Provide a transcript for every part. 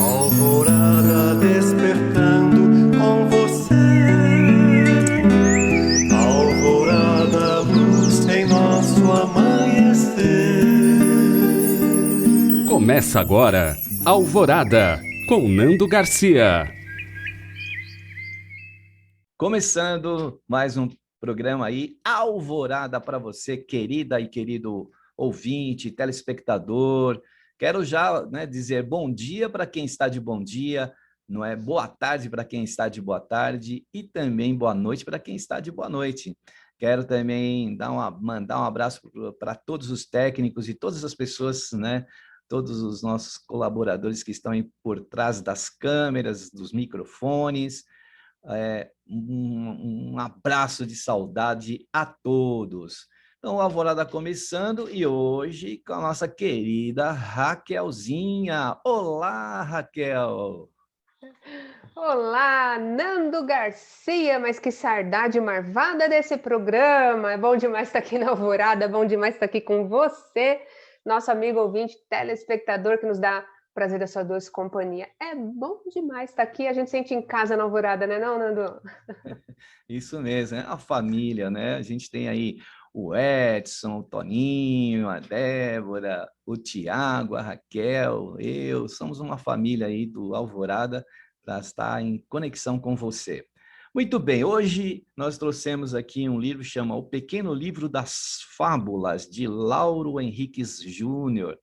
Alvorada despertando com você. Alvorada, luz em nosso amanhecer. Começa agora, Alvorada, com Nando Garcia. Começando mais um programa aí, Alvorada para você, querida e querido ouvinte, telespectador. Quero já, dizer bom dia para quem está de bom dia, não é? Boa tarde para quem está de boa tarde e também boa noite para quem está de boa noite. Quero também mandar um abraço para todos os técnicos e todas as pessoas, né? Todos os nossos colaboradores que estão aí por trás das câmeras, dos microfones. Um abraço de saudade a todos. Então, a Alvorada começando e hoje com a nossa querida Raquelzinha. Olá, Raquel! Olá, Nando Garcia, mas que saudade marvada desse programa. É bom demais estar aqui na Alvorada, é bom demais estar aqui com você, nosso amigo ouvinte, telespectador que nos dá prazer da sua doce companhia. É bom demais estar aqui, a gente sente em casa na Alvorada, né não, Nando? Isso mesmo, é a família, né? A gente tem aí o Edson, o Toninho, a Débora, o Tiago, a Raquel, eu, somos uma família aí do Alvorada para estar em conexão com você. Muito bem, hoje nós trouxemos aqui um livro que chama O Pequeno Livro das Fábulas, de Lauro Henriques Júnior,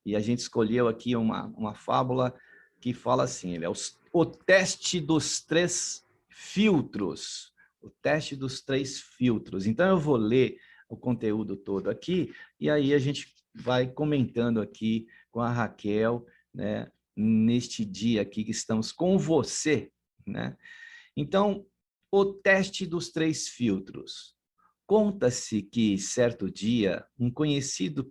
e a gente escolheu aqui uma fábula que fala assim, ele é o teste dos três filtros. O teste dos três filtros. Então, eu vou ler o conteúdo todo aqui e aí a gente vai comentando aqui com a Raquel, né, neste dia aqui que estamos com você, né? Então, o teste dos três filtros. Conta-se que, certo dia, um conhecido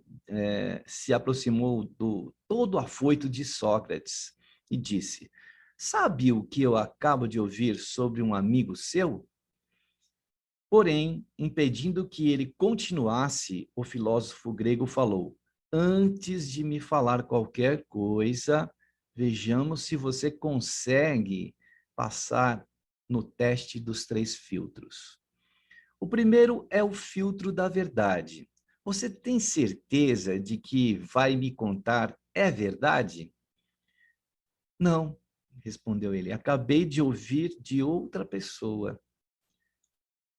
se aproximou do todo afoito de Sócrates e disse: "Sabe o que eu acabo de ouvir sobre um amigo seu?" Porém, impedindo que ele continuasse, o filósofo grego falou: "Antes de me falar qualquer coisa, vejamos se você consegue passar no teste dos três filtros. O primeiro é o filtro da verdade. Você tem certeza de que vai me contar é verdade?" "Não", respondeu ele, "acabei de ouvir de outra pessoa."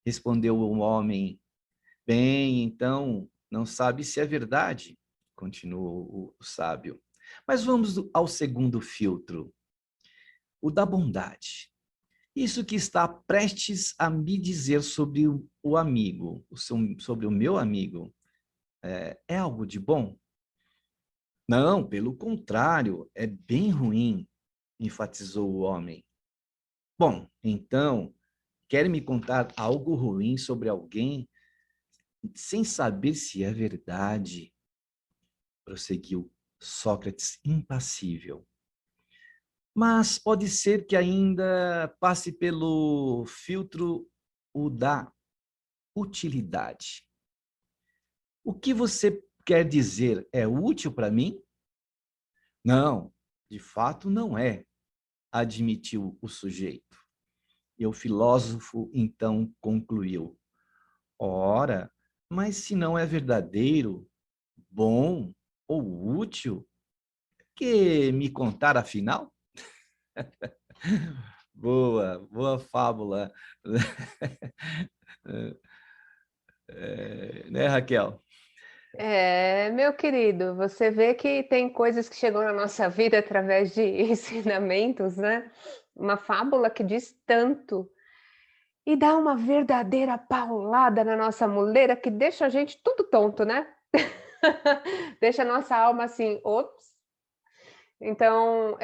Respondeu o homem: "Bem, então, não sabe se é verdade", continuou o sábio. "Mas vamos ao segundo filtro, o da bondade. Isso que está prestes a me dizer sobre o amigo, sobre o meu amigo, é algo de bom?" "Não, pelo contrário, é bem ruim", enfatizou o homem. "Bom, então, quer me contar algo ruim sobre alguém sem saber se é verdade?", prosseguiu Sócrates impassível. "Mas pode ser que ainda passe pelo filtro o da utilidade. O que você quer dizer? É útil para mim?" "Não, de fato não é", admitiu o sujeito. E o filósofo então concluiu: "Ora, mas se não é verdadeiro, bom ou útil, que me contar afinal?" Boa, boa fábula. Né, Raquel? Meu querido, você vê que tem coisas que chegam na nossa vida através de ensinamentos, né? Uma fábula que diz tanto. E dá uma verdadeira paulada na nossa muleira que deixa a gente tudo tonto, né? Deixa a nossa alma assim, ops. Então,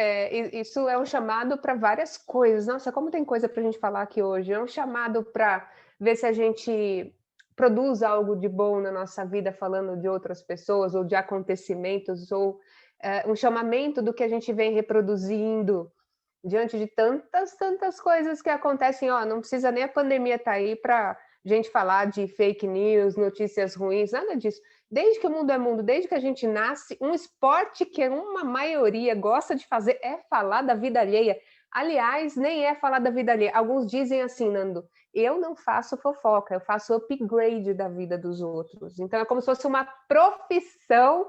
isso é um chamado para várias coisas. Nossa, como tem coisa para a gente falar aqui hoje. É um chamado para ver se a gente produz algo de bom na nossa vida, falando de outras pessoas, ou de acontecimentos, ou um chamamento do que a gente vem reproduzindo diante de tantas coisas que acontecem. Ó, não precisa nem a pandemia estar aí para a gente falar de fake news, notícias ruins, nada disso. Desde que o mundo é mundo, desde que a gente nasce, um esporte que uma maioria gosta de fazer é falar da vida alheia. Aliás, nem é falar da vida alheia. Alguns dizem assim, Nando, eu não faço fofoca, eu faço upgrade da vida dos outros. Então é como se fosse uma profissão,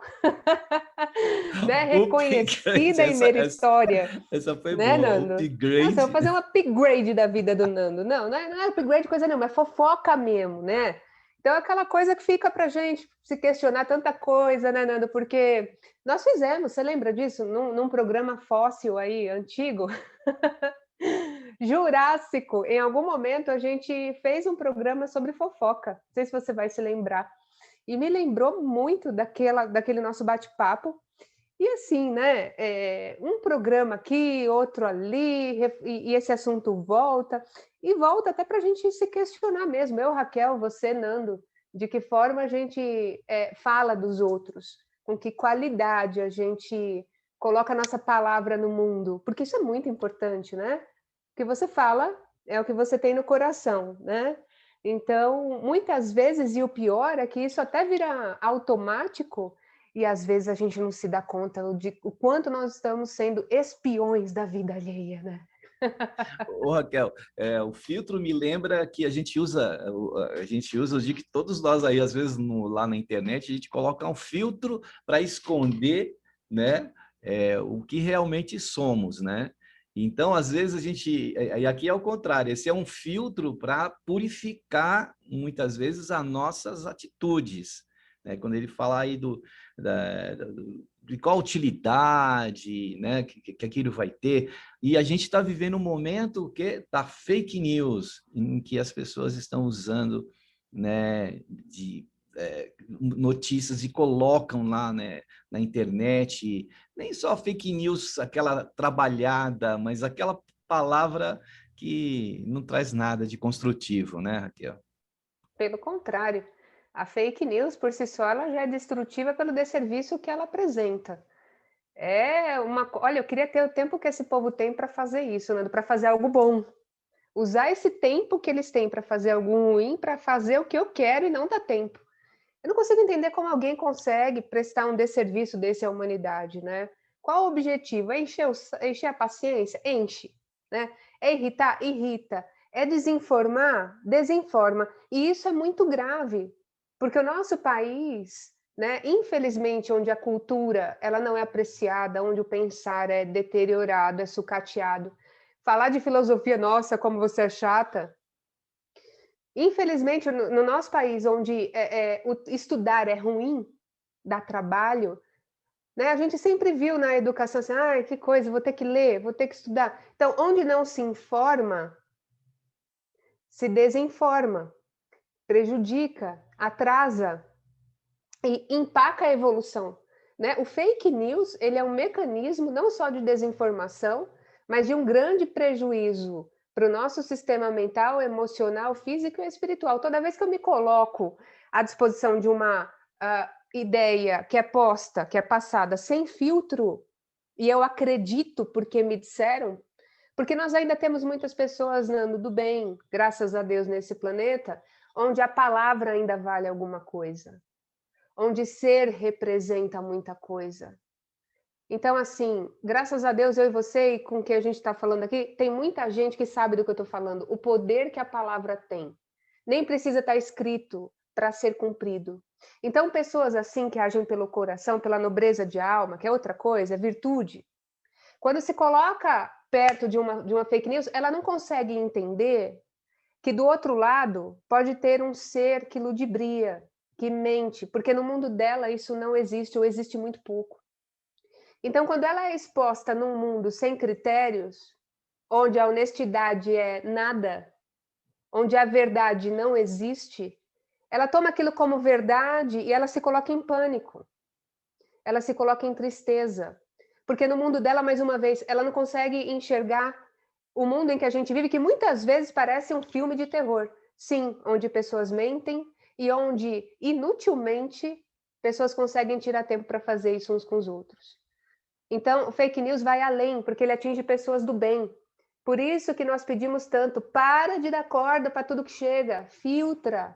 né, Upgrade, reconhecida e meritória, essa foi né, boa. Nando? Nossa, eu vou Upgrade. fazer um upgrade da vida do Nando. Não é upgrade coisa nenhuma, é fofoca mesmo, né? Então, é aquela coisa que fica pra gente se questionar tanta coisa, né, Nando? Porque nós fizemos, você lembra disso? Num programa fóssil aí, antigo, Jurássico, em algum momento a gente fez um programa sobre fofoca. Não sei se você vai se lembrar. E me lembrou muito daquele nosso bate-papo. E assim, né? Um programa aqui, outro ali, e esse assunto volta, e volta até para a gente se questionar mesmo. Eu, Raquel, você, Nando, de que forma a gente fala dos outros, com que qualidade a gente coloca a nossa palavra no mundo, porque isso é muito importante, né? O que você fala é o que você tem no coração, né? Então, muitas vezes, e o pior é que isso até vira automático, e às vezes a gente não se dá conta de o quanto nós estamos sendo espiões da vida alheia, né? Ô, Raquel, o filtro me lembra que eu digo que todos nós aí, às vezes, lá na internet, a gente coloca um filtro para esconder, né, o que realmente somos, né? Então, às vezes, e aqui é o contrário, esse é um filtro para purificar, muitas vezes, as nossas atitudes, né? Quando ele fala aí de qual utilidade, né, que aquilo vai ter. E a gente está vivendo um momento que da fake news, em que as pessoas estão usando, né, de notícias e colocam lá, né, na internet, nem só fake news, aquela trabalhada, mas aquela palavra que não traz nada de construtivo, né, Raquel? Pelo contrário, a fake news por si só ela já é destrutiva pelo desserviço que ela apresenta. Olha, eu queria ter o tempo que esse povo tem para fazer isso, né? Para fazer algo bom. Usar esse tempo que eles têm para fazer algo ruim, para fazer o que eu quero e não dá tempo. Eu não consigo entender como alguém consegue prestar um desserviço desse à humanidade, né? Qual o objetivo? É encher a paciência? Enche, né? É irritar? Irrita. É desinformar? Desinforma. E isso é muito grave, porque o nosso país, né, infelizmente, onde a cultura ela não é apreciada, onde o pensar é deteriorado, é sucateado. Falar de filosofia, nossa, como você é chata, infelizmente, no nosso país, onde o estudar é ruim, dá trabalho, né? A gente sempre viu na educação assim, que coisa, vou ter que ler, vou ter que estudar. Então, onde não se informa, se desinforma, prejudica, atrasa e empaca a evolução, né? O fake news, ele é um mecanismo não só de desinformação, mas de um grande prejuízo para o nosso sistema mental, emocional, físico e espiritual. Toda vez que eu me coloco à disposição de uma ideia que é posta, que é passada sem filtro, e eu acredito porque me disseram, porque nós ainda temos muitas pessoas, Nando, do bem, graças a Deus, nesse planeta, onde a palavra ainda vale alguma coisa, onde ser representa muita coisa. Então, assim, graças a Deus, eu e você, e com o que a gente está falando aqui, tem muita gente que sabe do que eu estou falando, o poder que a palavra tem. Nem precisa estar escrito para ser cumprido. Então, pessoas assim que agem pelo coração, pela nobreza de alma, que é outra coisa, é virtude. Quando se coloca perto de uma fake news, ela não consegue entender que do outro lado pode ter um ser que ludibria, que mente, porque no mundo dela isso não existe ou existe muito pouco. Então, quando ela é exposta num mundo sem critérios, onde a honestidade é nada, onde a verdade não existe, ela toma aquilo como verdade e ela se coloca em pânico. Ela se coloca em tristeza. Porque no mundo dela, mais uma vez, ela não consegue enxergar o mundo em que a gente vive, que muitas vezes parece um filme de terror. Sim, onde pessoas mentem e onde, inutilmente, pessoas conseguem tirar tempo para fazer isso uns com os outros. Então, o fake news vai além, porque ele atinge pessoas do bem. Por isso que nós pedimos tanto, para de dar corda para tudo que chega, filtra,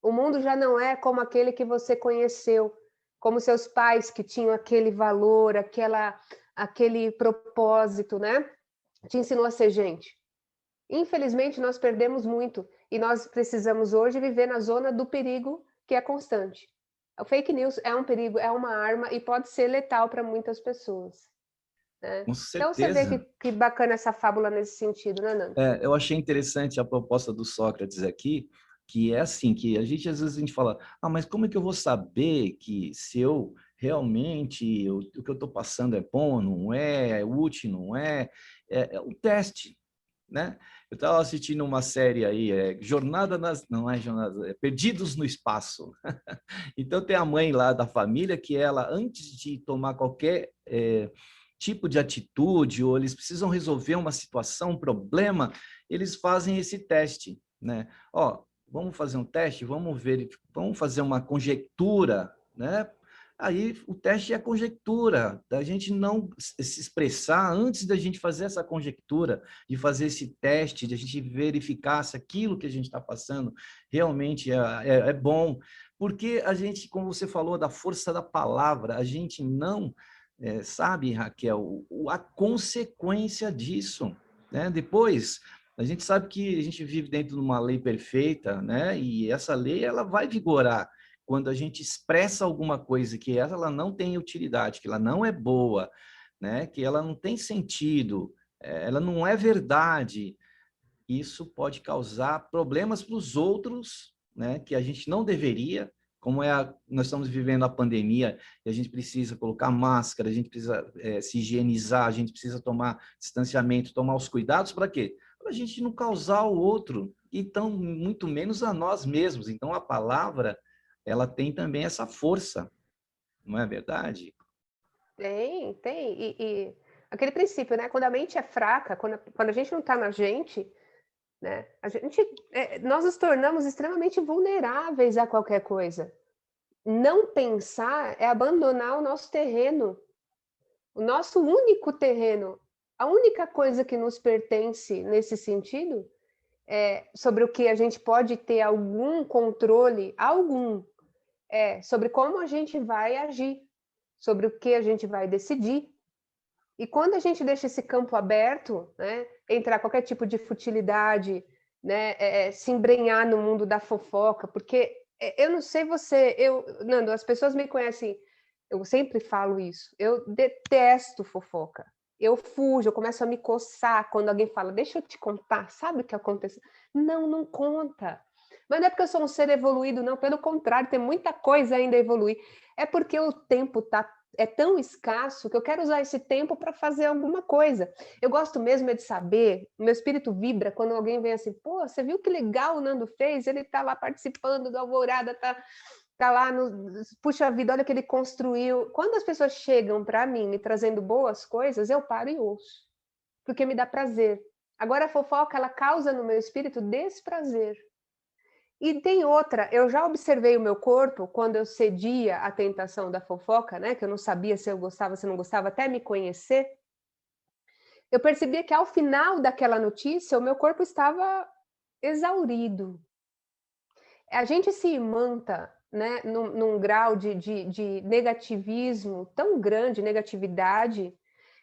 O mundo já não é como aquele que você conheceu, como seus pais que tinham aquele valor, aquele propósito, né? Te ensinou a ser gente. Infelizmente, nós perdemos muito e nós precisamos hoje viver na zona do perigo que é constante. O fake news é um perigo, é uma arma e pode ser letal para muitas pessoas, né? Com Então você vê certeza. que bacana essa fábula nesse sentido, né, Nando? Eu achei interessante a proposta do Sócrates aqui, que é assim, que às vezes a gente fala, mas como é que eu vou saber que se eu realmente, o que eu estou passando é bom, não é útil, não é? É o teste, né? Eu estava assistindo uma série aí, não é Jornada, Perdidos no Espaço. Então tem a mãe lá da família que ela, antes de tomar qualquer tipo de atitude, ou eles precisam resolver uma situação, um problema, eles fazem esse teste, né? Vamos fazer um teste, vamos fazer uma conjectura, né? Aí o teste é a conjectura, da gente não se expressar antes da gente fazer essa conjectura, de fazer esse teste, de a gente verificar se aquilo que a gente está passando realmente é bom. Porque a gente, como você falou, da força da palavra, a gente não sabe, Raquel, a consequência disso, né? Depois, a gente sabe que a gente vive dentro de uma lei perfeita, né? E essa lei ela vai vigorar quando a gente expressa alguma coisa que ela não tem utilidade, que ela não é boa, né? Que ela não tem sentido, ela não é verdade. Isso pode causar problemas para os outros, né? Que a gente não deveria, como nós estamos vivendo a pandemia e a gente precisa colocar máscara, a gente precisa se higienizar, a gente precisa tomar distanciamento, tomar os cuidados para quê? Para a gente não causar o outro, então muito menos a nós mesmos. Então a palavra ela tem também essa força, não é verdade? Tem. E aquele princípio, né? Quando a mente é fraca, quando a gente não está na gente, né? Nós nos tornamos extremamente vulneráveis a qualquer coisa. Não pensar é abandonar o nosso terreno, o nosso único terreno. A única coisa que nos pertence nesse sentido sobre o que a gente pode ter algum controle, sobre como a gente vai agir, sobre o que a gente vai decidir. E quando a gente deixa esse campo aberto, né, entrar qualquer tipo de futilidade, né, se embrenhar no mundo da fofoca, porque eu não sei você, Nando, as pessoas me conhecem, eu sempre falo isso, eu detesto fofoca. Eu fujo, eu começo a me coçar quando alguém fala, deixa eu te contar, sabe o que aconteceu? Não conta. Mas não é porque eu sou um ser evoluído, não, pelo contrário, tem muita coisa ainda a evoluir. É porque o tempo é tão escasso que eu quero usar esse tempo para fazer alguma coisa. Eu gosto mesmo de saber, meu espírito vibra quando alguém vem assim, pô, você viu que legal o Nando fez? Ele está lá participando do Alvorada, tá lá puxa vida, olha o que ele construiu. Quando as pessoas chegam para mim me trazendo boas coisas, eu paro e ouço, porque me dá prazer. Agora a fofoca, ela causa no meu espírito desprazer. E tem outra, eu já observei o meu corpo quando eu cedia à tentação da fofoca, né? Que eu não sabia se eu gostava, se não gostava, até me conhecer. Eu percebia que ao final daquela notícia, o meu corpo estava exaurido. A gente se imanta, né, num grau de negativismo tão grande, negatividade,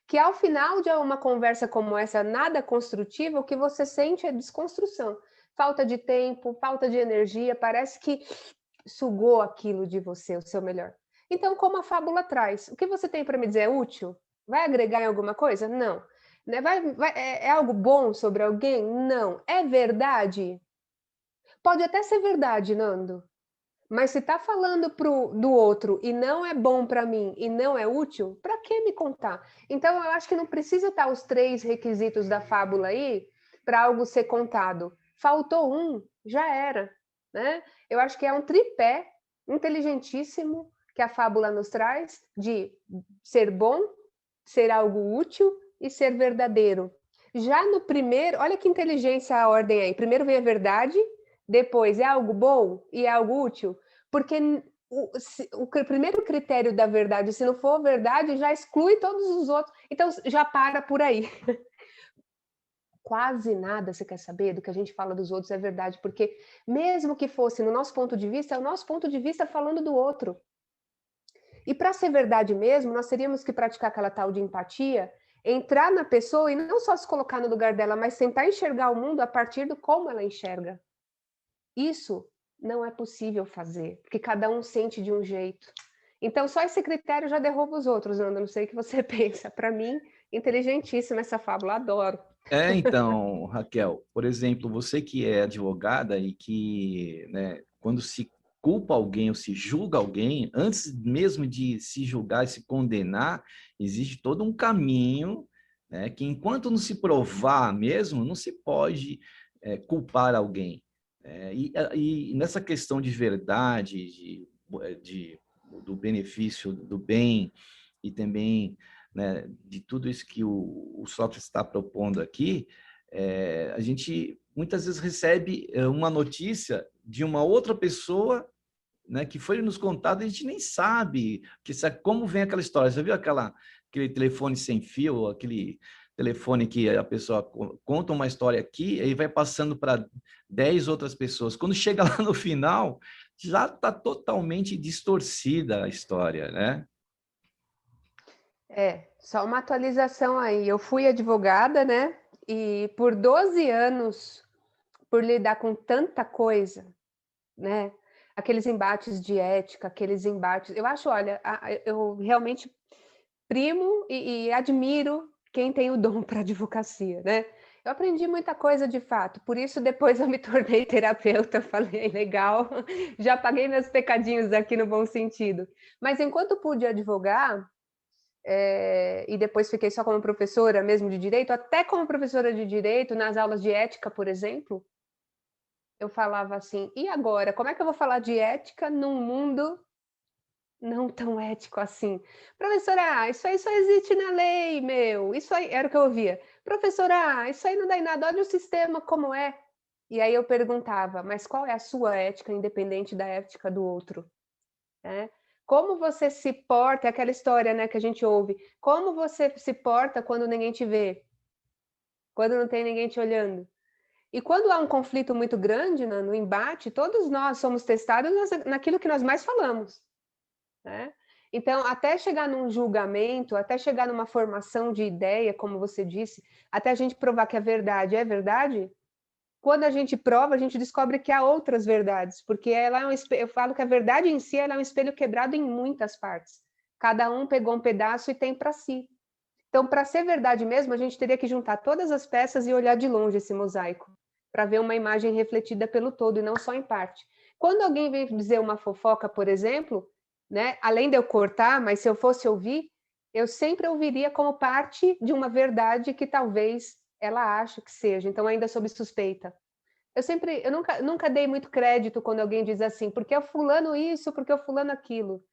que ao final de uma conversa como essa, nada construtiva, o que você sente é desconstrução. Falta de tempo, falta de energia, parece que sugou aquilo de você, o seu melhor. Então, como a fábula traz, o que você tem para me dizer é útil? Vai agregar em alguma coisa? Não. Né? É algo bom sobre alguém? Não. É verdade? Pode até ser verdade, Nando, mas se está falando do outro e não é bom para mim e não é útil, para que me contar? Então, eu acho que não precisa estar os 3 requisitos da fábula aí para algo ser contado. Faltou um, já era. Né? Eu acho que é um tripé inteligentíssimo que a fábula nos traz de ser bom, ser algo útil e ser verdadeiro. Já no primeiro, olha que inteligência a ordem aí. Primeiro vem a verdade, depois é algo bom e é algo útil, porque o primeiro critério da verdade, se não for verdade, já exclui todos os outros, então já para por aí. quase nada, você quer saber, do que a gente fala dos outros é verdade, porque mesmo que fosse no nosso ponto de vista, é o nosso ponto de vista falando do outro. E para ser verdade mesmo, nós teríamos que praticar aquela tal de empatia, entrar na pessoa e não só se colocar no lugar dela, mas tentar enxergar o mundo a partir do como ela enxerga. Isso não é possível fazer, porque cada um sente de um jeito. Então, só esse critério já derruba os outros, Nanda. Não sei o que você pensa. Para mim, inteligentíssima essa fábula, adoro. Então, Raquel, por exemplo, você que é advogada e que, né, quando se culpa alguém ou se julga alguém, antes mesmo de se julgar e se condenar, existe todo um caminho, né, que enquanto não se provar mesmo, não se pode culpar alguém. E nessa questão de verdade, do benefício do bem e também, né, de tudo isso que o Sócrates está propondo aqui, a gente muitas vezes recebe uma notícia de uma outra pessoa, né, que foi nos contada, a gente nem sabe como vem aquela história. Você viu aquele telefone sem fio, aquele telefone que a pessoa conta uma história aqui e vai passando para 10 outras pessoas. Quando chega lá no final, já está totalmente distorcida a história, né? Só uma atualização aí. Eu fui advogada, né? E por 12 anos, por lidar com tanta coisa, né? Aqueles embates de ética, aqueles embates. Eu acho, olha, eu realmente primo e admiro quem tem o dom para advocacia, né? Eu aprendi muita coisa de fato, por isso depois eu me tornei terapeuta, falei, legal, já paguei meus pecadinhos aqui no bom sentido. Mas enquanto pude advogar, e depois fiquei só como professora mesmo de direito, até como professora de direito, nas aulas de ética, por exemplo, eu falava assim, e agora, como é que eu vou falar de ética num mundo não tão ético assim? Professora, isso aí só existe na lei, meu. Isso aí era o que eu ouvia. Professora, isso aí não dá em nada, olha o sistema como é. E aí eu perguntava, mas qual é a sua ética independente da ética do outro? Como você se porta, é aquela história, né, que a gente ouve. Como você se porta quando ninguém te vê? Quando não tem ninguém te olhando? E quando há um conflito muito grande no embate, todos nós somos testados naquilo que nós mais falamos, né? Então, até chegar num julgamento, até chegar numa formação de ideia, como você disse, até a gente provar que a verdade é verdade, quando a gente prova, a gente descobre que há outras verdades, porque ela é eu falo que a verdade em si ela é um espelho quebrado em muitas partes. Cada um pegou um pedaço e tem para si. Então, para ser verdade mesmo, a gente teria que juntar todas as peças e olhar de longe esse mosaico, para ver uma imagem refletida pelo todo e não só em parte. Quando alguém vem dizer uma fofoca, por exemplo, né, além de eu cortar, mas se eu fosse ouvir, eu sempre ouviria como parte de uma verdade que talvez ela ache que seja, então ainda sob suspeita. Eu nunca dei muito crédito quando alguém diz assim, porque o fulano isso, porque o fulano aquilo.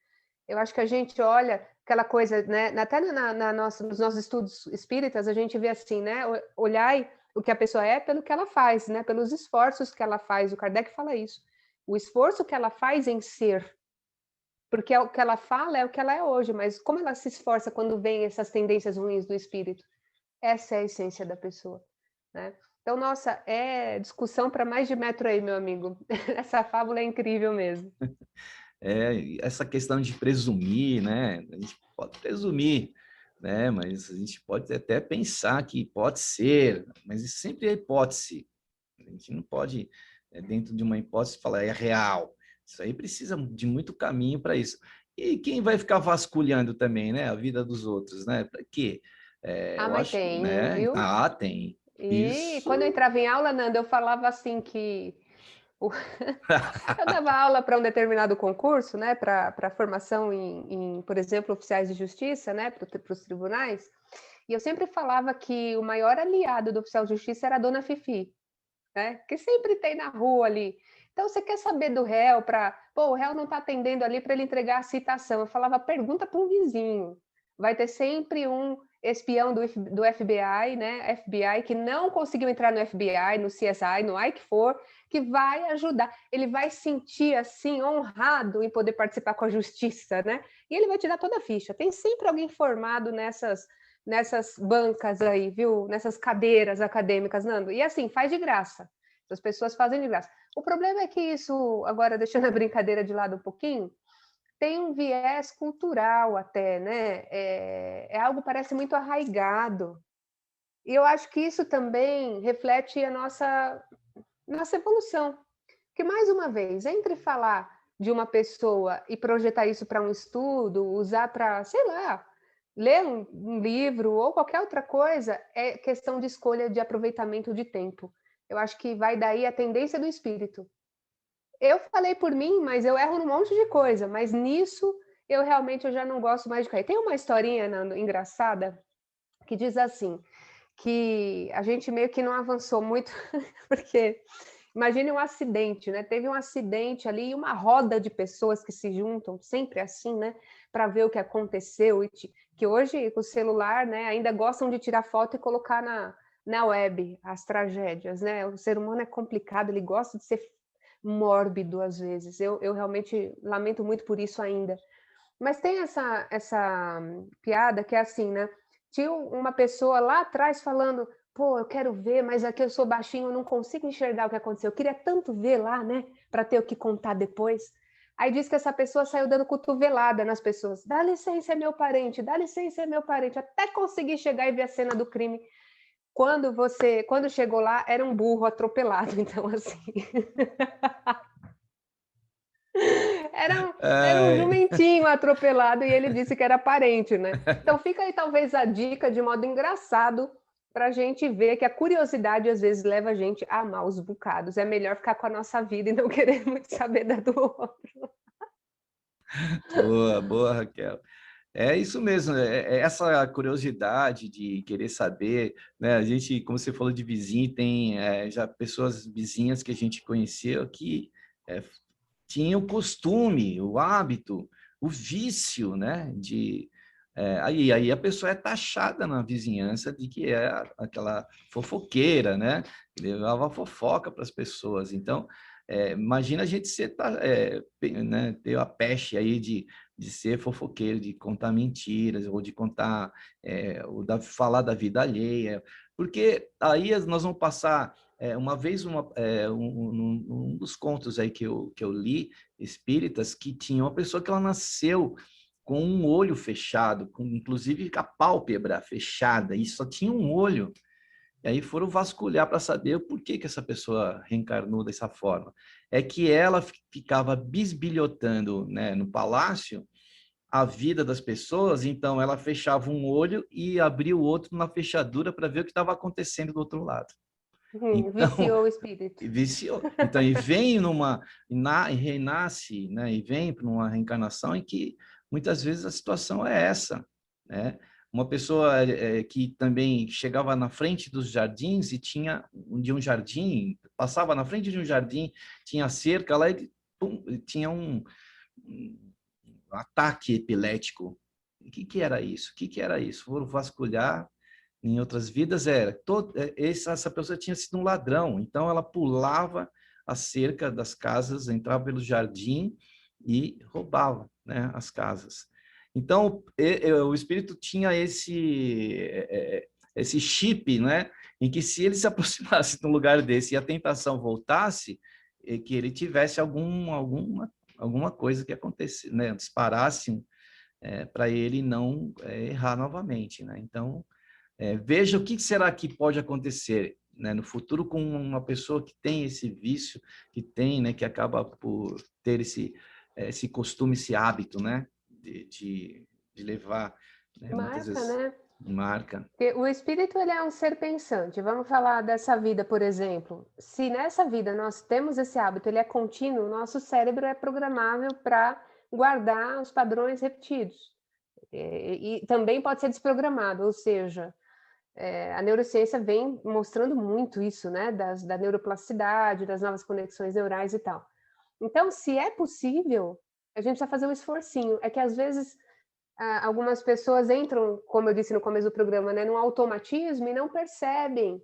Eu acho que a gente olha aquela coisa, né? Até nos nossos estudos espíritas, a gente vê assim, né? Olhar o que a pessoa é pelo que ela faz, né? Pelos esforços que ela faz. O Kardec fala isso. O esforço que ela faz em ser. Porque o que ela fala é o que ela é hoje, mas como ela se esforça quando vem essas tendências ruins do espírito? Essa é a essência da pessoa, né? Então, nossa, é discussão para mais de metro aí, meu amigo. Essa fábula é incrível mesmo. Essa questão de presumir, né? A gente pode presumir, né? Mas a gente pode até pensar que pode ser, mas isso sempre é hipótese. A gente não pode, dentro de uma hipótese, falar é real. Isso aí precisa de muito caminho para isso. E quem vai ficar vasculhando também, né? A vida dos outros, né? Para quê? Eu Mas acho, tem, né? viu? Tem. E quando eu Isso. entrava em aula, Nanda, eu falava assim que eu dava aula para um determinado concurso, né, para formação por exemplo, oficiais de justiça, né, para os tribunais, e eu sempre falava que o maior aliado do oficial de justiça era a dona Fifi, né, que sempre tem na rua ali. Então, você quer saber do réu o réu não está atendendo ali para ele entregar a citação. Eu falava, pergunta para um vizinho. Vai ter sempre um espião do FBI, né? FBI, que não conseguiu entrar no FBI, no CSI, no AI que for, que vai ajudar. Ele vai sentir, assim, honrado em poder participar com a justiça, né? E ele vai te dar toda a ficha. Tem sempre alguém formado nessas bancas aí, viu? Nessas cadeiras acadêmicas, Nando. E assim, faz de graça. As pessoas fazem de graça. O problema é que isso, agora deixando a brincadeira de lado um pouquinho, tem um viés cultural até, né? É algo que parece muito arraigado. E eu acho que isso também reflete a nossa evolução. Porque, mais uma vez, entre falar de uma pessoa e projetar isso para um estudo, usar para, sei lá, ler um livro ou qualquer outra coisa, é questão de escolha de aproveitamento de tempo. Eu acho que vai daí a tendência do espírito. Eu falei por mim, mas eu erro num monte de coisa, mas nisso eu já não gosto mais de cair. Tem uma historinha, Nando, engraçada, que diz assim, que a gente meio que não avançou muito, porque imagine um acidente, né? Teve um acidente ali e uma roda de pessoas que se juntam, sempre assim, né? Para ver o que aconteceu. Que hoje, com o celular, né, ainda gostam de tirar foto e colocar na web as tragédias, né? O ser humano é complicado, ele gosta de ser mórbido às vezes. Eu realmente lamento muito por isso ainda. Mas tem essa piada que é assim, né? Tinha uma pessoa lá atrás falando: pô, eu quero ver, mas aqui eu sou baixinho, eu não consigo enxergar o que aconteceu. Eu queria tanto ver lá, né? Para ter o que contar depois. Aí diz que essa pessoa saiu dando cotovelada nas pessoas. Dá licença, é meu parente, dá licença, é meu parente. Até conseguir chegar e ver a cena do crime. Quando chegou lá, era um burro atropelado. Então, assim. Era um Ai, jumentinho atropelado e ele disse que era parente, né? Então fica aí talvez a dica de modo engraçado para a gente ver que a curiosidade às vezes leva a gente a maus bocados. É melhor ficar com a nossa vida e não querer muito saber da do outro. boa, boa, Raquel. É isso mesmo, é essa curiosidade de querer saber, né? A gente, como você falou de vizinho, tem já pessoas vizinhas que a gente conheceu que é, tinham o costume, o hábito, o vício, né? Aí a pessoa é taxada na vizinhança de que é aquela fofoqueira, né? Que levava fofoca para as pessoas. Então, imagina a gente né, ter a peste aí de ser fofoqueiro, de contar mentiras, ou de contar, falar da vida alheia, porque aí nós vamos passar, uma vez, um dos contos aí que eu li, espíritas, que tinha uma pessoa que ela nasceu com um olho fechado, inclusive com a pálpebra fechada, e só tinha um olho. E aí foram vasculhar para saber o porquê que essa pessoa reencarnou dessa forma. É que ela ficava bisbilhotando, né, no palácio a vida das pessoas, então ela fechava um olho e abria o outro na fechadura para ver o que estava acontecendo do outro lado. Então, Viciou o espírito. viciou. Então, e renasce, né? E vem para uma reencarnação em que muitas vezes a situação é essa, né? Uma pessoa que também chegava na frente dos jardins e de um jardim, passava na frente de um jardim, tinha cerca lá e pum, tinha um ataque epilético. O que era isso? O que era isso? Foram vasculhar. Em outras vidas essa pessoa tinha sido um ladrão, então ela pulava a cerca das casas, entrava pelo jardim e roubava, né, as casas. Então o espírito tinha esse chip, né, em que se ele se aproximasse de um lugar desse e a tentação voltasse, que ele tivesse alguma coisa que acontecesse, né, disparasse para ele não errar novamente, né? Então veja o que será que pode acontecer, né, no futuro com uma pessoa que tem esse vício, que tem, né, que acaba por ter esse costume, esse hábito, né, de levar, né, muitas Marca, vezes né? marca. Porque o espírito ele é um ser pensante. Vamos falar dessa vida, por exemplo. Se nessa vida nós temos esse hábito, ele é contínuo, nosso cérebro é programável para guardar os padrões repetidos. E também pode ser desprogramado, ou seja, a neurociência vem mostrando muito isso, né? Da neuroplasticidade, das novas conexões neurais e tal. Então, se é possível, a gente precisa fazer um esforcinho. É que às vezes algumas pessoas entram, como eu disse no começo do programa, né, num automatismo e não percebem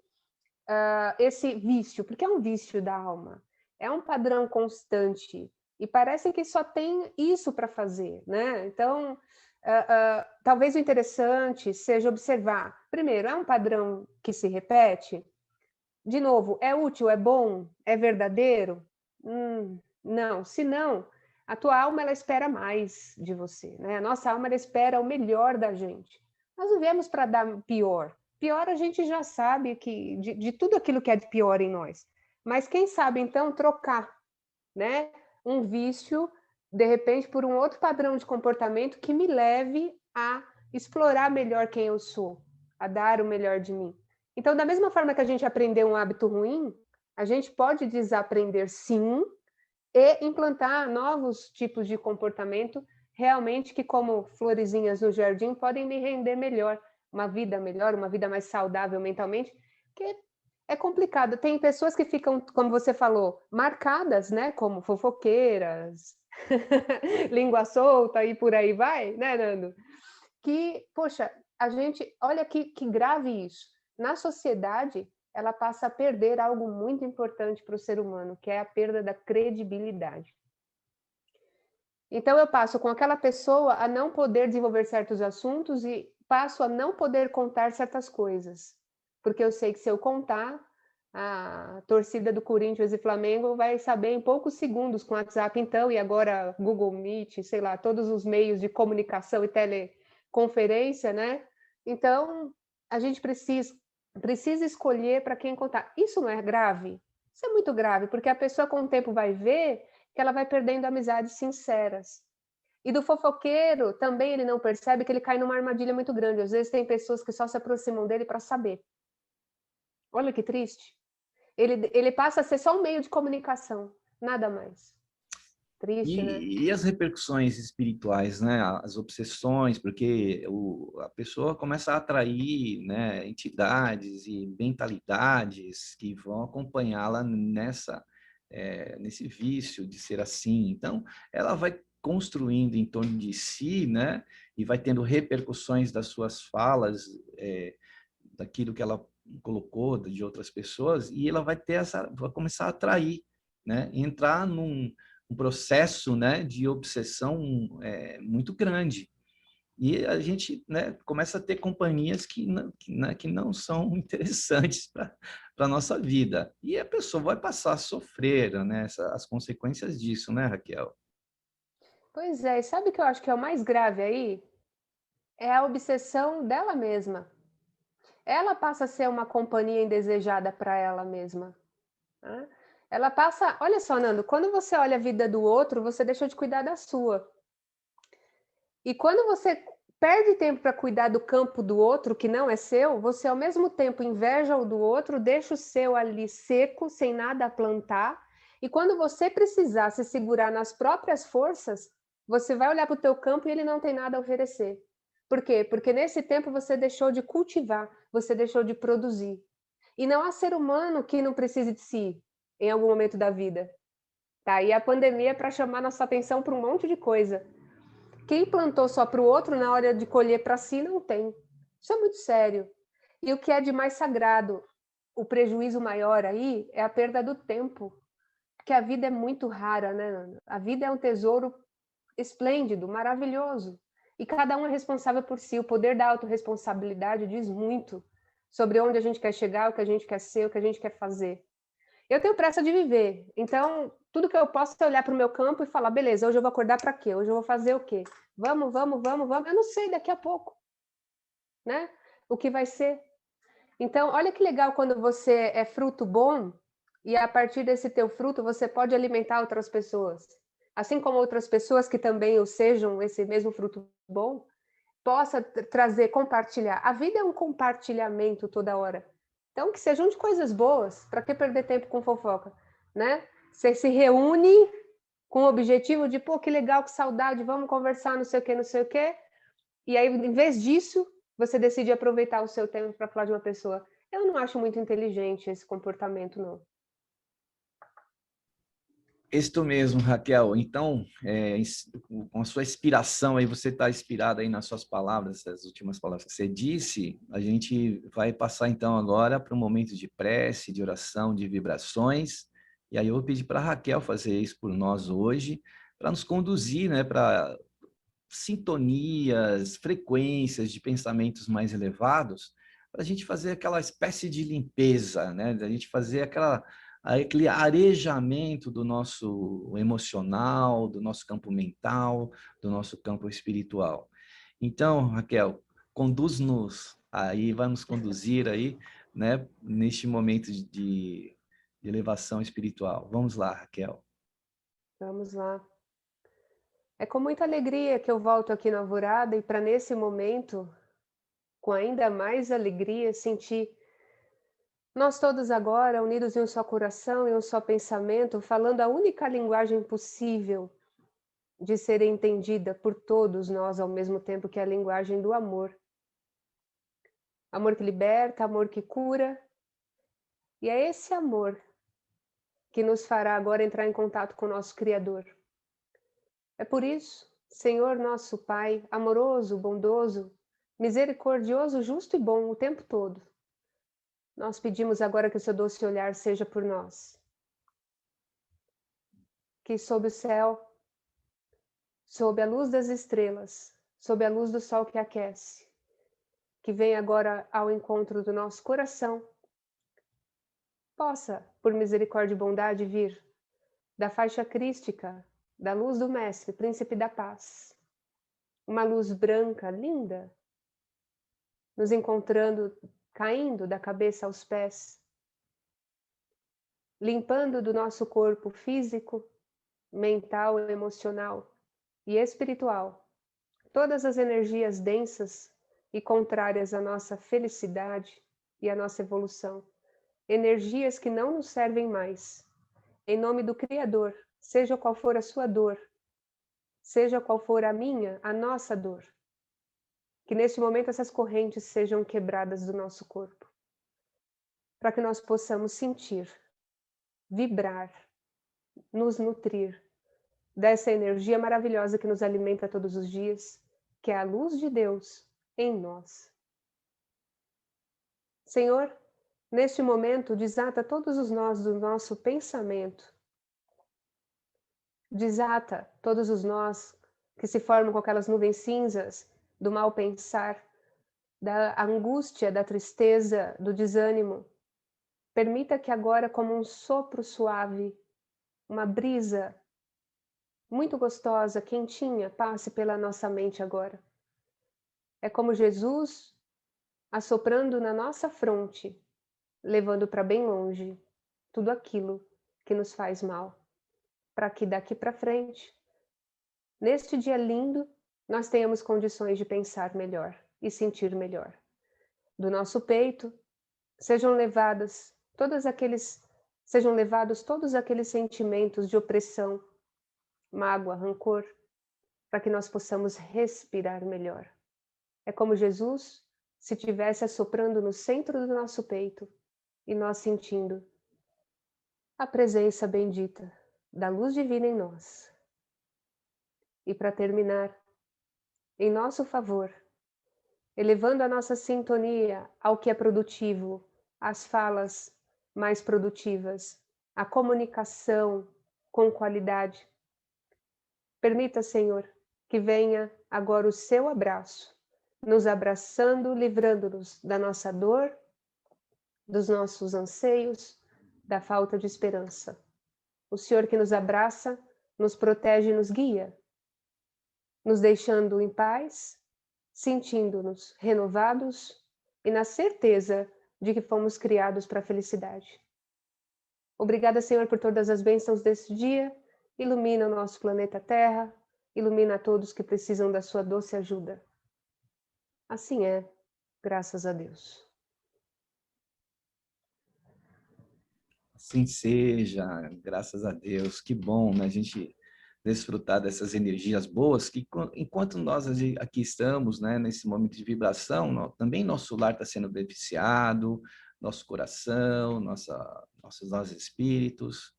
esse vício, porque é um vício da alma, é um padrão constante e parece que só tem isso para fazer, né? Então talvez o interessante seja observar, primeiro, é um padrão que se repete? De novo, é útil, é bom, é verdadeiro? Não, se não, a tua alma ela espera mais de você, né? A nossa alma ela espera o melhor da gente. Nós não viemos para dar pior. Pior a gente já sabe que de tudo aquilo que é de pior em nós. Mas quem sabe então trocar, né? Um vício de repente por um outro padrão de comportamento que me leve a explorar melhor quem eu sou, a dar o melhor de mim. Então, da mesma forma que a gente aprendeu um hábito ruim, a gente pode desaprender sim e implantar novos tipos de comportamento realmente que, como florezinhas no jardim, podem me render melhor, uma vida mais saudável mentalmente, que é complicado. Tem pessoas que ficam, como você falou, marcadas, né, como fofoqueiras, língua solta e por aí vai, né, Nando? Que, poxa, a gente, olha que grave isso. Na sociedade, ela passa a perder algo muito importante para o ser humano, que é a perda da credibilidade. Então, eu passo com aquela pessoa a não poder desenvolver certos assuntos e passo a não poder contar certas coisas. Porque eu sei que se eu contar, a torcida do Corinthians e Flamengo vai saber em poucos segundos com o WhatsApp, então, e agora Google Meet, sei lá, todos os meios de comunicação e teleconferência, né? Então, a gente precisa escolher para quem contar. Isso não é grave? Isso é muito grave, porque a pessoa com o tempo vai ver que ela vai perdendo amizades sinceras. E do fofoqueiro, também ele não percebe que ele cai numa armadilha muito grande. Às vezes tem pessoas que só se aproximam dele para saber. Olha que triste. Ele passa a ser só um meio de comunicação, nada mais. Triste, né? E as repercussões espirituais, né? As obsessões, porque a pessoa começa a atrair, né, entidades e mentalidades que vão acompanhá-la nesse vício de ser assim. Então, ela vai construindo em torno de si, né? E vai tendo repercussões das suas falas, daquilo que ela colocou de outras pessoas, e ela vai começar a atrair, né? Entrar num processo, né, de obsessão muito grande. E a gente, né, começa a ter companhias que não são interessantes para a nossa vida. E a pessoa vai passar a sofrer, né, as consequências disso, né, Raquel? Pois é, e sabe o que eu acho que é o mais grave aí? É a obsessão dela mesma. Ela passa a ser uma companhia indesejada para ela mesma, né? Ela passa, olha só, Nando, quando você olha a vida do outro, você deixa de cuidar da sua. E quando você perde tempo para cuidar do campo do outro, que não é seu, você ao mesmo tempo inveja o do outro, deixa o seu ali seco, sem nada a plantar, e quando você precisar se segurar nas próprias forças, você vai olhar para o teu campo e ele não tem nada a oferecer. Por quê? Porque nesse tempo você deixou de cultivar, você deixou de produzir. E não há ser humano que não precise de si em algum momento da vida. Tá? E a pandemia é para chamar nossa atenção para um monte de coisa. Quem plantou só para o outro, na hora de colher para si, não tem. Isso é muito sério. E o que é de mais sagrado, o prejuízo maior aí, é a perda do tempo. Porque a vida é muito rara, né? A vida é um tesouro esplêndido, maravilhoso. E cada um é responsável por si. O poder da autorresponsabilidade diz muito sobre onde a gente quer chegar, o que a gente quer ser, o que a gente quer fazer. Eu tenho pressa de viver, então tudo que eu posso é olhar para o meu campo e falar, beleza, hoje eu vou acordar para quê? Hoje eu vou fazer o quê? Vamos. Eu não sei, daqui a pouco, né? O que vai ser. Então, olha que legal quando você é fruto bom e a partir desse teu fruto você pode alimentar outras pessoas. Assim como outras pessoas que também o sejam esse mesmo fruto bom, possa trazer, compartilhar. A vida é um compartilhamento toda hora. Então, que sejam de coisas boas, para que perder tempo com fofoca, né? Você se reúne com o objetivo de, pô, que legal, que saudade, vamos conversar, não sei o quê. E aí, em vez disso, você decide aproveitar o seu tempo para falar de uma pessoa. Eu não acho muito inteligente esse comportamento, não. Isto mesmo, Raquel. Então, com a sua inspiração aí, você está inspirada aí nas suas palavras, as últimas palavras que você disse, a gente vai passar então agora para um momento de prece, de oração, de vibrações. E aí eu vou pedir para a Raquel fazer isso por nós hoje, para nos conduzir, né, para sintonias, frequências de pensamentos mais elevados, para a gente fazer aquela espécie de limpeza, né? Da gente fazer aquele arejamento do nosso emocional, do nosso campo mental, do nosso campo espiritual. Então, Raquel, conduz-nos aí, vai nos conduzir aí, né, neste momento de elevação espiritual. Vamos lá, Raquel. Vamos lá. É com muita alegria que eu volto aqui na Alvorada e para nesse momento, com ainda mais alegria, sentir nós todos agora unidos em um só coração e um só pensamento, falando a única linguagem possível de ser entendida por todos nós ao mesmo tempo, que é a linguagem do amor. Amor que liberta, amor que cura. E é esse amor que nos fará agora entrar em contato com o nosso Criador. É por isso, Senhor nosso Pai, amoroso, bondoso, misericordioso, justo e bom o tempo todo, nós pedimos agora que o seu doce olhar seja por nós. Que sob o céu, sob a luz das estrelas, sob a luz do sol que aquece, que vem agora ao encontro do nosso coração, possa, por misericórdia e bondade, vir da faixa crística, da luz do Mestre, Príncipe da Paz, uma luz branca, linda, nos encontrando, caindo da cabeça aos pés, limpando do nosso corpo físico, mental, emocional e espiritual todas as energias densas e contrárias à nossa felicidade e à nossa evolução, energias que não nos servem mais. Em nome do Criador, seja qual for a sua dor, seja qual for a minha, a nossa dor, que neste momento essas correntes sejam quebradas do nosso corpo, para que nós possamos sentir, vibrar, nos nutrir dessa energia maravilhosa que nos alimenta todos os dias, que é a luz de Deus em nós. Senhor, neste momento, desata todos os nós do nosso pensamento, desata todos os nós que se formam com aquelas nuvens cinzas do mal pensar, da angústia, da tristeza, do desânimo. Permita que agora, como um sopro suave, uma brisa muito gostosa, quentinha, passe pela nossa mente agora. É como Jesus assoprando na nossa fronte, levando para bem longe tudo aquilo que nos faz mal, para que daqui para frente, neste dia lindo, nós tenhamos condições de pensar melhor e sentir melhor. Do nosso peito sejam levados todos aqueles sentimentos de opressão, mágoa, rancor, para que nós possamos respirar melhor. É como Jesus se estivesse assoprando no centro do nosso peito e nós sentindo a presença bendita da luz divina em nós. E para terminar, em nosso favor, elevando a nossa sintonia ao que é produtivo, às falas mais produtivas, à comunicação com qualidade. Permita, Senhor, que venha agora o seu abraço, nos abraçando, livrando-nos da nossa dor, dos nossos anseios, da falta de esperança. O Senhor que nos abraça, nos protege e nos guia, nos deixando em paz, sentindo-nos renovados e na certeza de que fomos criados para a felicidade. Obrigada, Senhor, por todas as bênçãos desse dia. Ilumina o nosso planeta Terra, ilumina a todos que precisam da sua doce ajuda. Assim é, graças a Deus. Assim seja, graças a Deus. Que bom, né? A gente desfrutar dessas energias boas, que enquanto nós aqui estamos, né, nesse momento de vibração, também nosso lar está sendo beneficiado, nosso coração, nossos espíritos.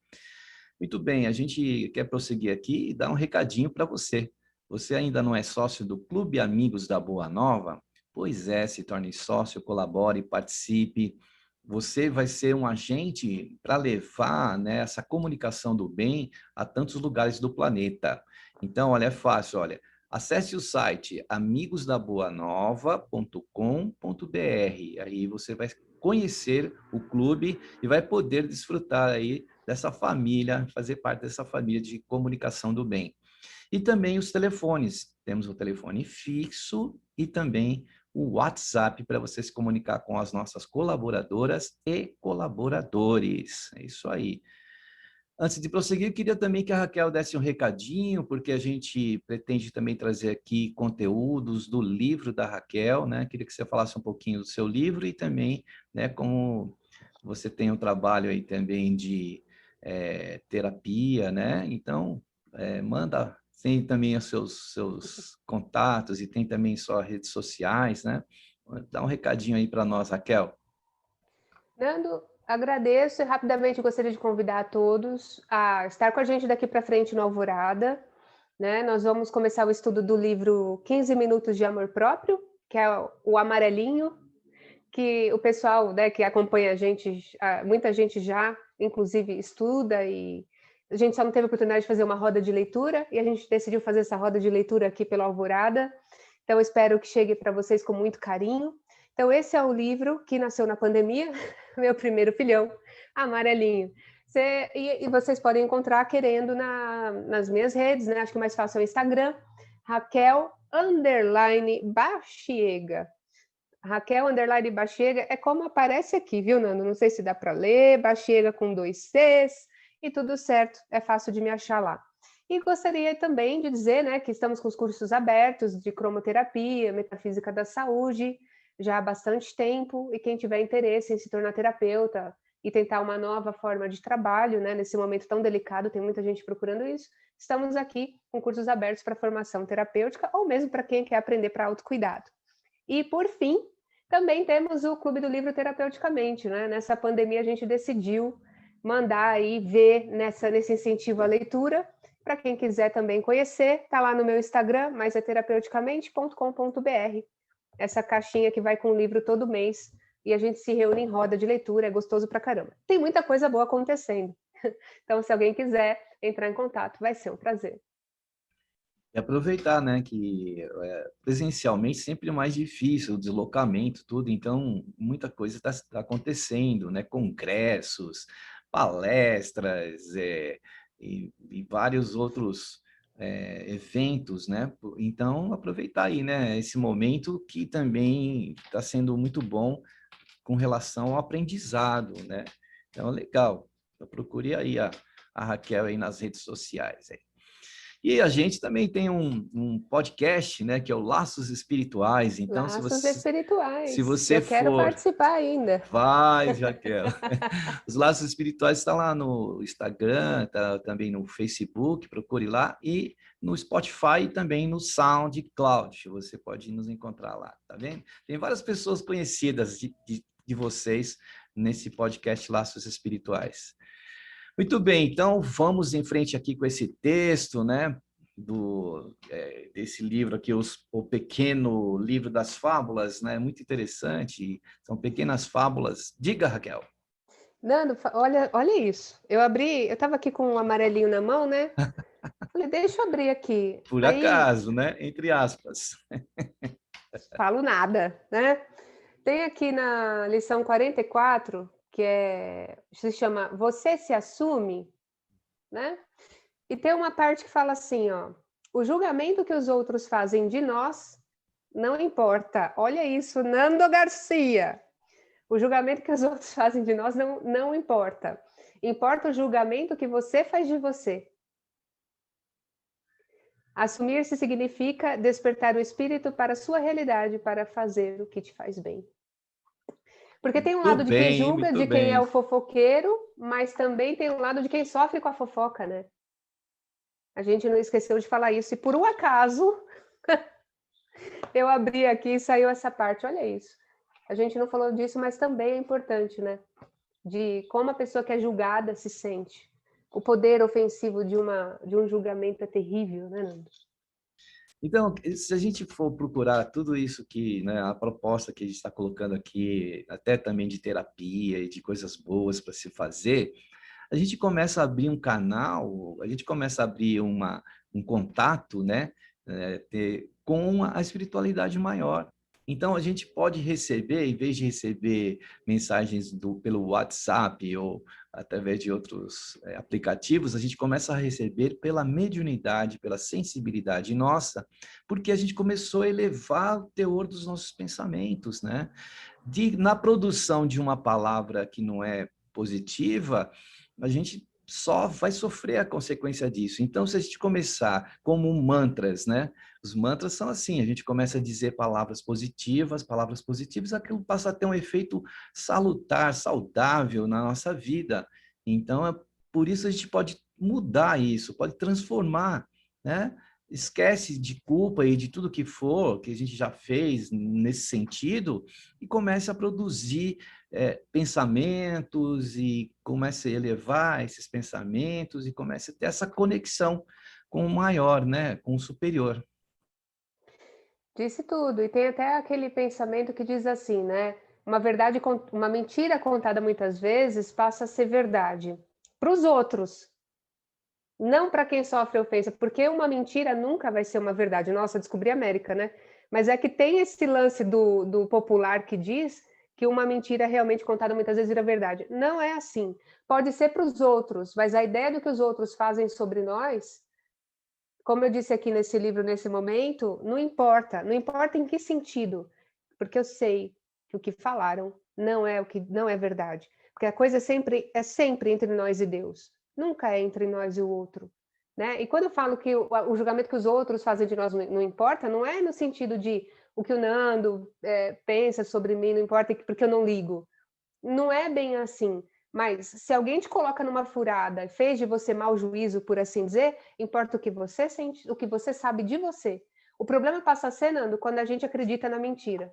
Muito bem, a gente quer prosseguir aqui e dar um recadinho para você. Você ainda não é sócio do Clube Amigos da Boa Nova? Pois é, se torne sócio, colabore, participe. Você vai ser um agente para levar, né, essa comunicação do bem a tantos lugares do planeta. Então, olha, é fácil, olha. Acesse o site amigosdaboanova.com.br. Aí você vai conhecer o clube e vai poder desfrutar aí dessa família, fazer parte dessa família de comunicação do bem. E também os telefones. Temos o telefone fixo e também o WhatsApp para você se comunicar com as nossas colaboradoras e colaboradores. É isso aí. Antes de prosseguir, eu queria também que a Raquel desse um recadinho, porque a gente pretende também trazer aqui conteúdos do livro da Raquel, né? Queria que você falasse um pouquinho do seu livro e também, né, como você tem um trabalho aí também de terapia, né? Então, manda, tem também os seus contatos e tem também suas redes sociais, né? Dá um recadinho aí para nós, Raquel. Nando, agradeço e rapidamente gostaria de convidar a todos a estar com a gente daqui para frente no Alvorada, né? Nós vamos começar o estudo do livro 15 Minutos de Amor Próprio, que é o amarelinho, que o pessoal, né, que acompanha a gente, muita gente já, inclusive, estuda e a gente só não teve oportunidade de fazer uma roda de leitura e a gente decidiu fazer essa roda de leitura aqui pela Alvorada. Então, espero que chegue para vocês com muito carinho. Então, esse é o livro que nasceu na pandemia, meu primeiro filhão, amarelinho. E vocês podem encontrar querendo nas minhas redes, né? Acho que o mais fácil é o Instagram, Raquel_Bachiega. Raquel_Bachiega é como aparece aqui, viu, Nando? Não sei se dá para ler, Bachiega com 2 Cs, e tudo certo, é fácil de me achar lá. E gostaria também de dizer, né, que estamos com os cursos abertos de cromoterapia, metafísica da saúde, já há bastante tempo, e quem tiver interesse em se tornar terapeuta e tentar uma nova forma de trabalho, né, nesse momento tão delicado, tem muita gente procurando isso, estamos aqui com cursos abertos para formação terapêutica, ou mesmo para quem quer aprender para autocuidado. E, por fim, também temos o Clube do Livro Terapeuticamente, né? Nessa pandemia a gente decidiu mandar aí ver nesse incentivo à leitura. Para quem quiser também conhecer, está lá no meu Instagram, mas é terapeuticamente.com.br. Essa caixinha que vai com o livro todo mês e a gente se reúne em roda de leitura, é gostoso pra caramba. Tem muita coisa boa acontecendo. Então, se alguém quiser entrar em contato, vai ser um prazer. E aproveitar, né, que presencialmente sempre é mais difícil, o deslocamento, tudo, então muita coisa está acontecendo, né, congressos, palestras e vários outros eventos, né, então aproveitar aí, né, esse momento que também está sendo muito bom com relação ao aprendizado, né, então legal, procure aí a Raquel aí nas redes sociais, aí. E a gente também tem um podcast, né, que é o Laços Espirituais. Então, Laços se espirituais. você Eu quero for... participar ainda. Vai, Jaquel. Os Laços Espirituais estão lá no Instagram, tá também no Facebook, procure lá, e no Spotify e também no SoundCloud. Você pode nos encontrar lá, tá vendo? Tem várias pessoas conhecidas de vocês nesse podcast Laços Espirituais. Muito bem, então vamos em frente aqui com esse texto, né, desse livro aqui, o Pequeno Livro das Fábulas, né, muito interessante, são pequenas fábulas. Diga, Raquel. Nando, olha isso. Eu estava aqui com um amarelinho na mão, né? Falei, deixa eu abrir aqui. Por Aí, acaso, né, entre aspas. falo nada, né? Tem aqui na lição 44, que se chama Você se assume, né? E tem uma parte que fala assim, ó, o julgamento que os outros fazem de nós não importa. Olha isso, Nando Garcia. O julgamento que os outros fazem de nós não importa. Importa o julgamento que você faz de você. Assumir-se significa despertar o espírito para a sua realidade, para fazer o que te faz bem. Porque tem um lado de quem julga, de quem é o fofoqueiro, mas também tem um lado de quem sofre com a fofoca, né? A gente não esqueceu de falar isso. E por um acaso, eu abri aqui e saiu essa parte. Olha isso. A gente não falou disso, mas também é importante, né? De como a pessoa que é julgada se sente. O poder ofensivo de um julgamento é terrível, né, Nando? Então, se a gente for procurar tudo isso que, né, a proposta que a gente está colocando aqui, até também de terapia e de coisas boas para se fazer, a gente começa a abrir um canal, a gente começa a abrir um contato, né, com a espiritualidade maior. Então, a gente pode receber, em vez de receber mensagens pelo WhatsApp ou através de outros aplicativos, a gente começa a receber pela mediunidade, pela sensibilidade nossa, porque a gente começou a elevar o teor dos nossos pensamentos, né? Na produção de uma palavra que não é positiva, a gente só vai sofrer a consequência disso. Então, se a gente começar como mantras, né? Os mantras são assim, a gente começa a dizer palavras positivas, aquilo passa a ter um efeito salutar, saudável na nossa vida. Então, por isso a gente pode mudar isso, pode transformar, né? Esquece de culpa e de tudo que for, que a gente já fez nesse sentido, e comece a produzir pensamentos e comece a elevar esses pensamentos e comece a ter essa conexão com o maior, né? Com o superior. Disse tudo. E tem até aquele pensamento que diz assim, né? Uma mentira contada muitas vezes passa a ser verdade para os outros, não para quem sofre ofensa, porque uma mentira nunca vai ser uma verdade. Nossa, descobri a América, né? Mas é que tem esse lance do popular que diz que uma mentira realmente contada muitas vezes vira verdade. Não é assim. Pode ser para os outros, mas a ideia do que os outros fazem sobre nós, como eu disse aqui nesse livro, nesse momento, não importa. Não importa em que sentido, porque eu sei que o que falaram não é verdade. Porque a coisa é sempre entre nós e Deus. Nunca é entre nós e o outro. Né? E quando eu falo que o julgamento que os outros fazem de nós não importa, não é no sentido de o que o Nando pensa sobre mim não importa porque eu não ligo. Não é bem assim. Mas se alguém te coloca numa furada e fez de você mau juízo, por assim dizer, importa o que você sente, o que você sabe de você. O problema passa a ser, Nando, quando a gente acredita na mentira.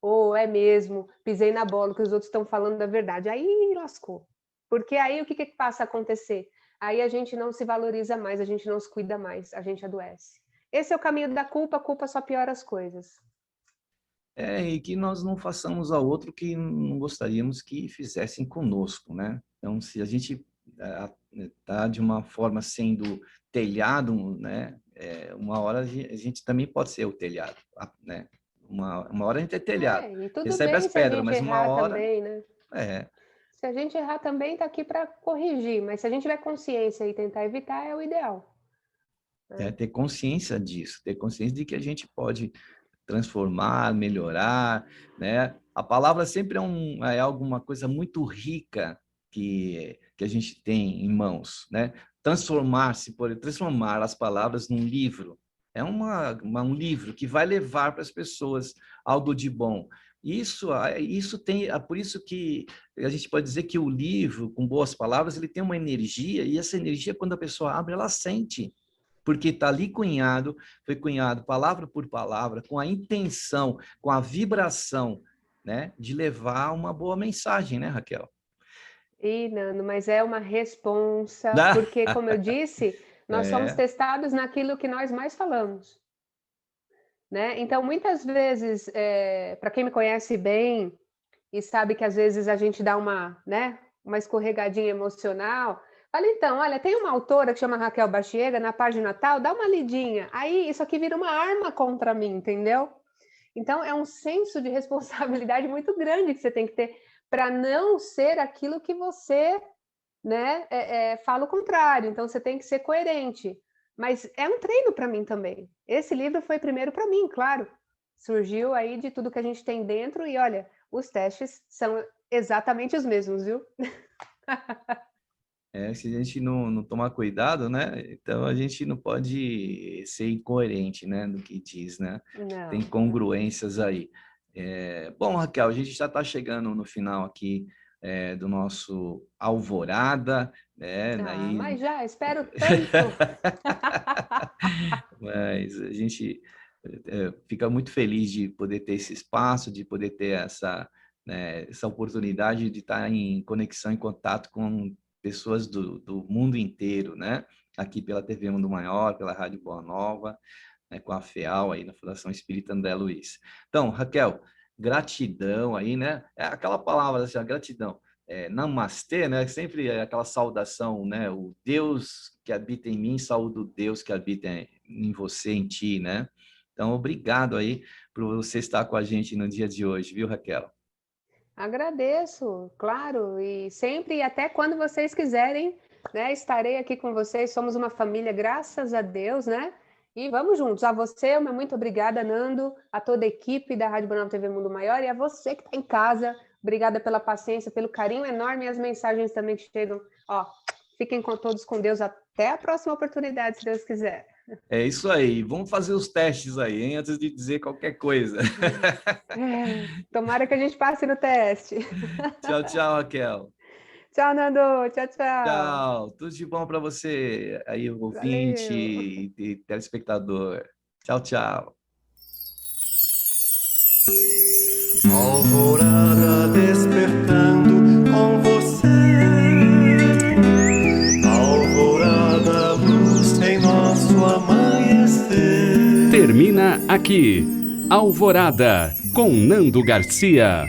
Ou é mesmo, pisei na bola, que os outros estão falando da verdade. Aí lascou. Porque aí o que passa a acontecer? Aí a gente não se valoriza mais, a gente não se cuida mais, a gente adoece. Esse é o caminho da culpa, a culpa só piora as coisas. E que nós não façamos ao outro que não gostaríamos que fizessem conosco, né? Então, se a gente está de uma forma sendo telhado, né? Uma hora a gente também pode ser o telhado, né? Uma hora a gente é telhado, E tudo recebe as bem se a pedras, gente mas uma errar hora também, né? é, Se a gente errar também, está aqui para corrigir, mas se a gente tiver consciência e tentar evitar, é o ideal. ter consciência disso, ter consciência de que a gente pode transformar, melhorar, né? A palavra sempre é alguma coisa muito rica que a gente tem em mãos, né? Transformar as palavras num livro é um livro que vai levar para as pessoas algo de bom. Isso tem, por isso que a gente pode dizer que o livro, com boas palavras, ele tem uma energia, e essa energia, quando a pessoa abre, ela sente, porque está ali foi cunhado palavra por palavra, com a intenção, com a vibração, né, de levar uma boa mensagem, né, Raquel? Nando, mas é uma responsa, porque, como eu disse, nós somos testados naquilo que nós mais falamos. Né? Então, muitas vezes, para quem me conhece bem e sabe que às vezes a gente dá uma escorregadinha emocional, fala, então, olha, tem uma autora que chama Raquel Bachiega, na página tal, dá uma lidinha. Aí isso aqui vira uma arma contra mim, entendeu? Então, é um senso de responsabilidade muito grande que você tem que ter para não ser aquilo que você, né, fala o contrário. Então, você tem que ser coerente. Mas é um treino para mim também. Esse livro foi primeiro para mim, claro. Surgiu aí de tudo que a gente tem dentro e, olha, os testes são exatamente os mesmos, viu? Se a gente não tomar cuidado, né? Então a gente não pode ser incoerente, né, do que diz, né? Tem Não, não. congruências aí. Bom, Raquel, a gente já está chegando no final aqui do nosso Alvorada, né? Mas já, espero tanto. Mas a gente fica muito feliz de poder ter esse espaço, de poder ter né, essa oportunidade de estar em conexão, em contato com pessoas do mundo inteiro, né? Aqui pela TV Mundo Maior, pela Rádio Boa Nova, né, com a FEAL aí na Fundação Espírita André Luiz. Então, Raquel, gratidão aí, né? É aquela palavra assim, a gratidão. Namastê, né? Sempre é aquela saudação, né? O Deus que habita em mim, saúde o Deus que habita em você, em ti, né? Então, obrigado aí por você estar com a gente no dia de hoje, viu, Raquel? Agradeço, claro, e sempre e até quando vocês quiserem, né? Estarei aqui com vocês. Somos uma família, graças a Deus, né? E vamos juntos. A você, uma muito obrigada, Nando, a toda a equipe da Rádio Boa TV Mundo Maior e a você que está em casa. Obrigada pela paciência, pelo carinho enorme e as mensagens também que chegam. Ó, fiquem com todos com Deus. Até a próxima oportunidade, se Deus quiser. É isso aí. Vamos fazer os testes aí, hein? Antes de dizer qualquer coisa. Tomara que a gente passe no teste. Tchau, tchau, Raquel. Tchau, Nando. Tchau, tchau. Tchau. Tudo de bom para você, aí, ouvinte Valeu. e telespectador. Tchau, tchau. Alvorada despertando com você. Alvorada, luz em nosso amanhecer. Termina aqui, Alvorada, com Nando Garcia.